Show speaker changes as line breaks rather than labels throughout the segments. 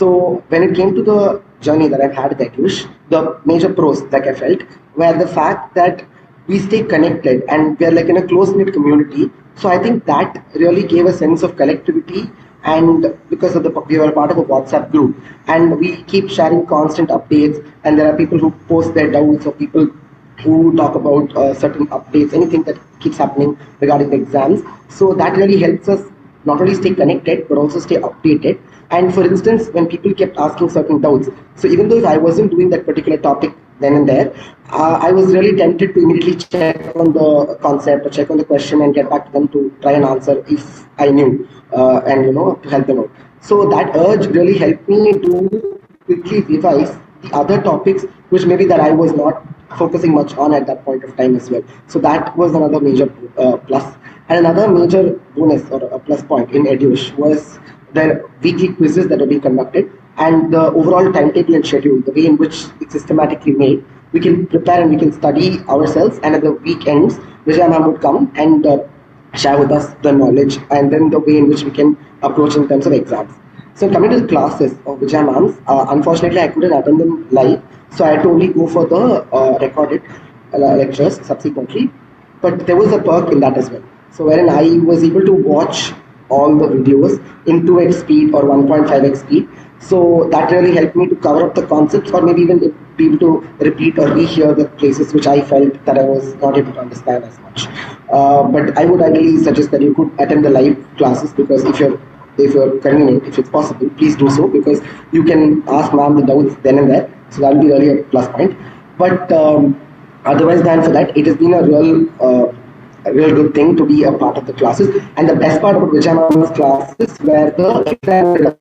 So when it came to the journey that I've had at Etush, the major pros like I felt were the fact that we stay connected and we're like in a close-knit community. So I think that really gave a sense of collectivity, and because of the we were a part of a WhatsApp group and we keep sharing constant updates, and there are people who post their doubts or people who talk about certain updates, anything that keeps happening regarding the exams. So that really helps us not only stay connected but also stay updated. And for instance, when people kept asking certain doubts, so even though if I wasn't doing that particular topic then and there, I was really tempted to immediately check on the concept or check on the question and get back to them to try and answer if I knew, and to help them out. So that urge really helped me to quickly revise the other topics which maybe that I was not focusing much on at that point of time as well. So that was another major plus. And another major bonus or a plus point in Edush was the weekly quizzes that are being conducted, and the overall timetable and schedule, the way in which it's systematically made. We can prepare and we can study ourselves, and at the weekends, Vijay ma'am would come and share with us the knowledge and then the way in which we can approach in terms of exams. So coming to the classes of Vijay ma'am's, unfortunately I couldn't attend them live, so I had to only go for the recorded lectures subsequently. But there was a perk in that as well. So wherein I was able to watch all the videos in 2x speed or 1.5x speed. So that really helped me to cover up the concepts, or maybe even be able to repeat or rehear the places which I felt that I was not able to understand as much. But I would ideally suggest that you could attend the live classes, because if you're convenient, if it's possible, please do so, because you can ask ma'am the doubts then and there. So that will be really a plus point. But otherwise than for that, it has been a real good thing to be a part of the classes. And the best part about Vijay ma'am's classes were the very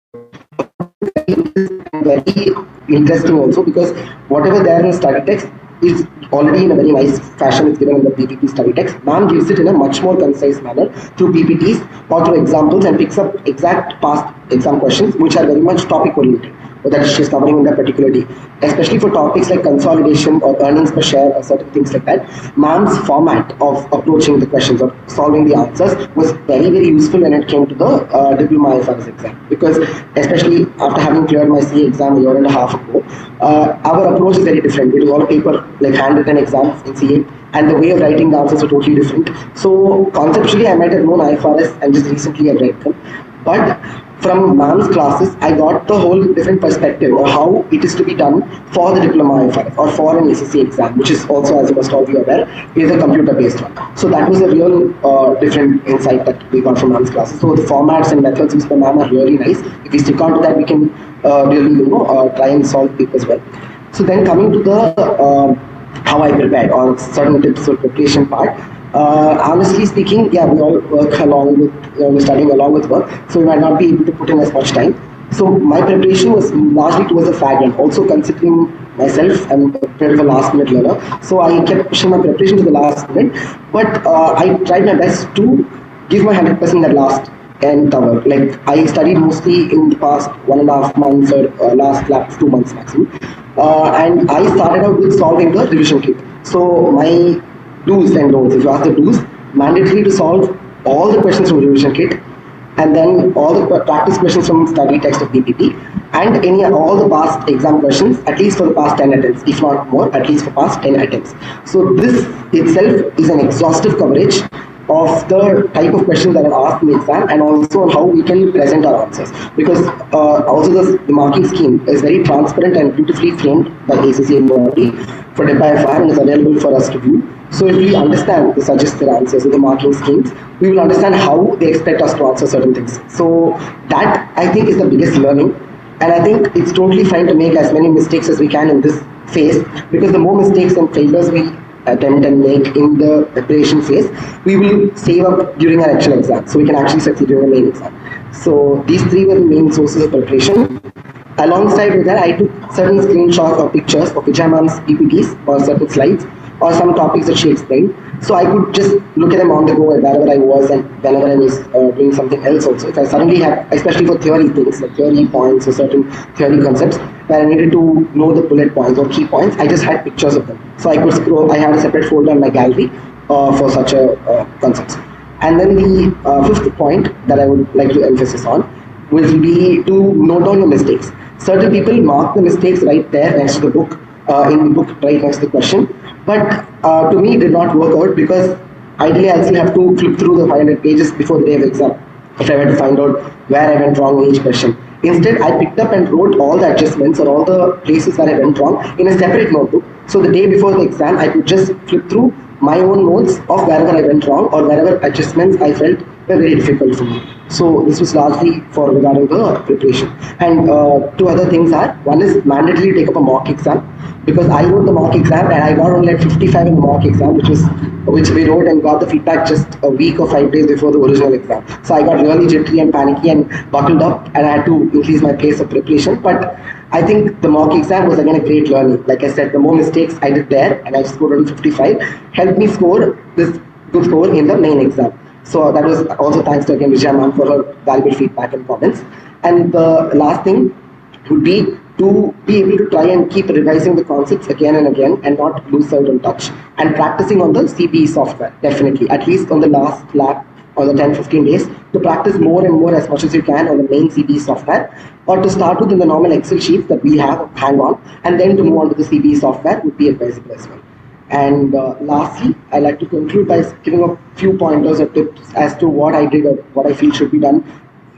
interesting also, because whatever there in the study text is already in a very nice fashion. It's given in the PPT study text. Ma'am gives it in a much more concise manner through PPTs or through examples, and picks up exact past exam questions which are very much topic oriented, or that she's covering in that particular day. Especially for topics like consolidation or earnings per share or certain things like that, ma'am's format of approaching the questions or solving the answers was very, very useful when it came to the Diploma IFRS exam. Because especially after having cleared my CA exam a year and a half ago, our approach is very different. It was all paper, like handwritten exams in CA, and the way of writing the answers were totally different. So conceptually, I might have known IFRS and just recently I read them. But from ma'am's classes, I got the whole different perspective of how it is to be done for the Diploma IFRS or for an ACCA exam, which is also, as you must all be aware, is a computer-based one. So that was a real different insight that we got from ma'am's classes. So the formats and methods used by ma'am are really nice. If we stick on to that, we can really try and solve papers well. So then coming to the how I prepared, or certain tips for preparation part. Honestly speaking, yeah, we all work along with, we're studying along with work, so we might not be able to put in as much time. So my preparation was largely towards the fag end, also considering myself, I'm a bit of a last minute learner, so I kept pushing my preparation to the last minute, but I tried my best to give my 100% that last end hour. Like I studied mostly in the past 1.5 months or last 2 months maximum, and I started out with solving the revision kit. So my do's and don'ts, if you ask the do's, mandatory to solve all the questions from revision kit, and then all the practice questions from study text of PPT, and all the past exam questions, at least for the past 10 attempts, if not more, at least for past 10 attempts. So this itself is an exhaustive coverage of the type of questions that are asked in the exam, and also on how we can present our answers. Because also the marking scheme is very transparent and beautifully framed by ACCA University for DIPA and is available for us to view. So if we understand the suggested answers in the marking schemes, we will understand how they expect us to answer certain things. So that, I think, is the biggest learning. And I think it's totally fine to make as many mistakes as we can in this phase, because the more mistakes and failures we attempt and make in the preparation phase, we will save up during our actual exam, so we can actually succeed during the main exam. So these three were the main sources of preparation. Alongside with that, I took certain screenshots or pictures of Vijay ma'am's PPTs or certain slides or some topics that she explained. So I could just look at them on the go wherever I was and whenever I was doing something else also. If I suddenly had, especially for theory things, like theory points or certain theory concepts, where I needed to know the bullet points or key points, I just had pictures of them. So I could scroll, I had a separate folder in my gallery for such a concepts. And then the fifth point that I would like to emphasize on will be to note down your mistakes. Certain people mark the mistakes right there next to the book, in the book right next to the question. But to me, it did not work out because ideally I still have to flip through the 500 pages before the day of exam if I were to find out where I went wrong in each question. Instead, I picked up and wrote all the adjustments or all the places where I went wrong in a separate notebook. So the day before the exam, I could just flip through my own notes of wherever I went wrong or wherever adjustments I felt were very difficult for me. So this was largely for regarding the preparation. And two other things are, one is mandatory take up a mock exam, because I wrote the mock exam and I got only like 55 in the mock exam, which we wrote and got the feedback just a week or 5 days before the original exam. So I got really jittery and panicky and buckled up, and I had to increase my pace of preparation. But I think the mock exam was again a great learning. Like I said, the more mistakes I did there, and I scored only 55, helped me score this good score in the main exam. So that was also thanks to again Vijaya ma'am for her valuable feedback and comments. And the last thing would be to be able to try and keep revising the concepts again and again and not lose out on touch, and practicing on the CBE software, definitely, at least on the last lap or the 10-15 days, to practice more and more as much as you can on the main CBE software, or to start with in the normal Excel sheets that we have hang on, and then to move on to the CBE software would be advisable as well. And lastly, I like to conclude by giving a few pointers or tips as to what I did or what I feel should be done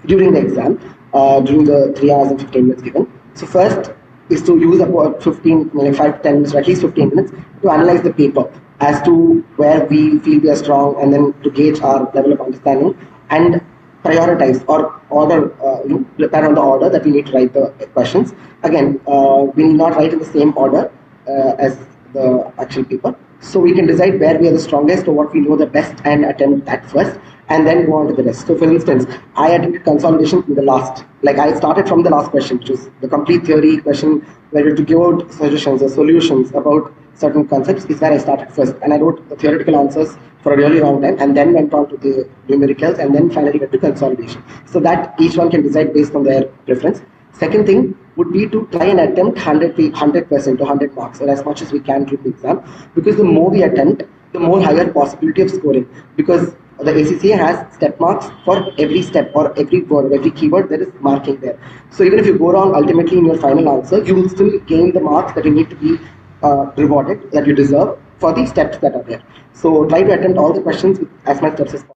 during the exam, during the 3 hours and 15 minutes given. So first is to use about 5 to 10 minutes or at least 15 minutes to analyze the paper as to where we feel we are strong, and then to gauge our level of understanding and prioritize or order, prepare on the order that we need to write the questions. Again, we need not write in the same order as the actual paper. So we can decide where we are the strongest or what we know the best and attempt that first, and then go on to the rest. So for instance, I attempted consolidation in the last. Like I started from the last question, which is the complete theory question where we have to give out suggestions or solutions about certain concepts, is where I started first. And I wrote the theoretical answers for a really long time, and then went on to the numericals, and then finally went to consolidation. So that each one can decide based on their preference. Second thing would be to try and attempt 100% or 100 marks, or as much as we can during the exam, because the more we attempt, the more higher possibility of scoring, because the ACCA has step marks for every step or every word, every keyword there is marking there. So even if you go wrong ultimately in your final answer, you will still gain the marks that you need to be rewarded, that you deserve for the steps that are there. So try to attempt all the questions with as much steps as possible.